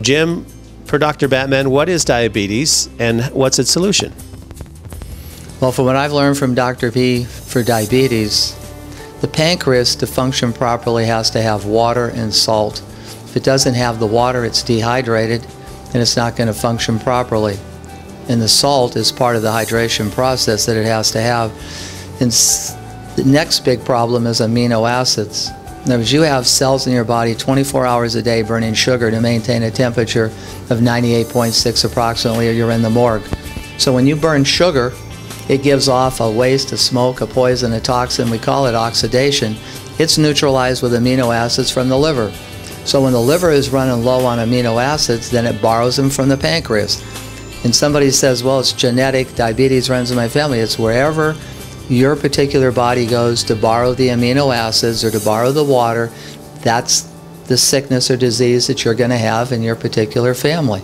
Jim, for Dr. Batman, what is diabetes and what's its solution? Well, from what I've learned from Dr. P for diabetes, the pancreas, to function properly, has to have water and salt. If it doesn't have the water, it's dehydrated and it's not going to function properly. And the salt is part of the hydration process that it has to have. And the next big problem is amino acids. In other words, you have cells in your body 24 hours a day burning sugar to maintain a temperature of 98.6 approximately, or you're in the morgue. So when you burn sugar, it gives off a waste, a smoke, a poison, a toxin. We call it oxidation. It's neutralized with amino acids from the liver. So when the liver is running low on amino acids, then it borrows them from the pancreas. And somebody says, well, it's genetic, diabetes runs in my family. It's wherever your particular body goes to borrow the amino acids or to borrow the water, that's the sickness or disease that you're going to have in your particular family.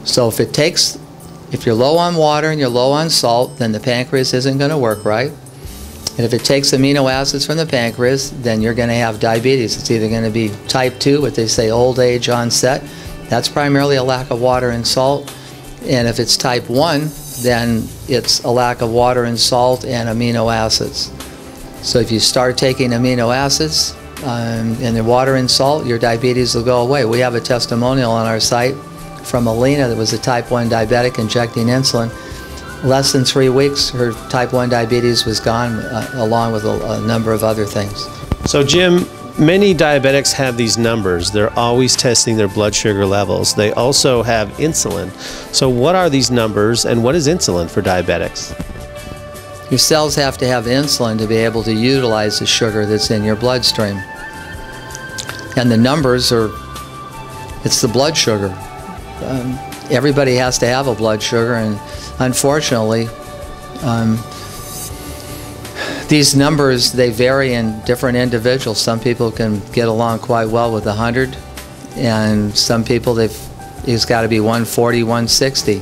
So if you're low on water and you're low on salt, then the pancreas isn't going to work right. And if it takes amino acids from the pancreas, then you're going to have diabetes. It's either going to be type 2, what they say old age onset. That's primarily a lack of water and salt. And if it's type 1, then it's a lack of water and salt and amino acids. So if you start taking amino acids and the water and salt, your diabetes will go away. We have a testimonial on our site from Alina that was a type 1 diabetic injecting insulin. Less than 3 weeks, her type 1 diabetes was gone, along with a number of other things. So Jim, many diabetics have these numbers. They're always testing their blood sugar levels. They also have insulin. So what are these numbers and what is insulin for diabetics? Your cells have to have insulin to be able to utilize the sugar that's in your bloodstream. And the numbers it's the blood sugar. Everybody has to have a blood sugar, and unfortunately, these numbers, they vary in different individuals. Some people can get along quite well with 100, and some people, it's got to be 140, 160.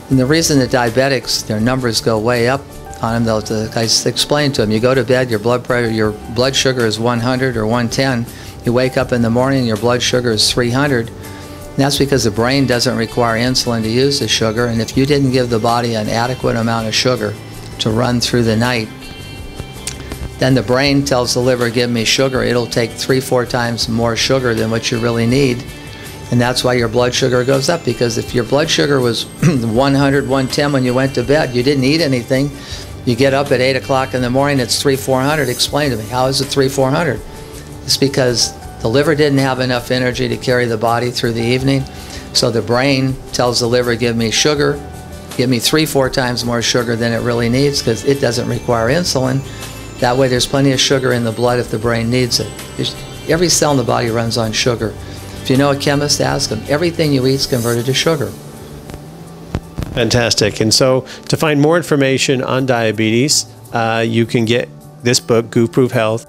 And the reason that diabetics, their numbers go way up on them, I explained to them, you go to bed, your blood sugar is 100 or 110. You wake up in the morning, your blood sugar is 300. And that's because the brain doesn't require insulin to use the sugar, and if you didn't give the body an adequate amount of sugar to run through the night, then the brain tells the liver, give me sugar. It'll take 3-4 times more sugar than what you really need. And that's why your blood sugar goes up, because if your blood sugar was 100, 110 when you went to bed, you didn't eat anything, you get up at 8 o'clock in the morning, it's 300-400. Explain to me, how is it 300-400? It's because the liver didn't have enough energy to carry the body through the evening. So the brain tells the liver, give me sugar, give me 3-4 times more sugar than it really needs, because it doesn't require insulin. That way there's plenty of sugar in the blood if the brain needs it. Every cell in the body runs on sugar. If you know a chemist, ask them. Everything you eat is converted to sugar. Fantastic. And so to find more information on diabetes, you can get this book, Goof Proof Health.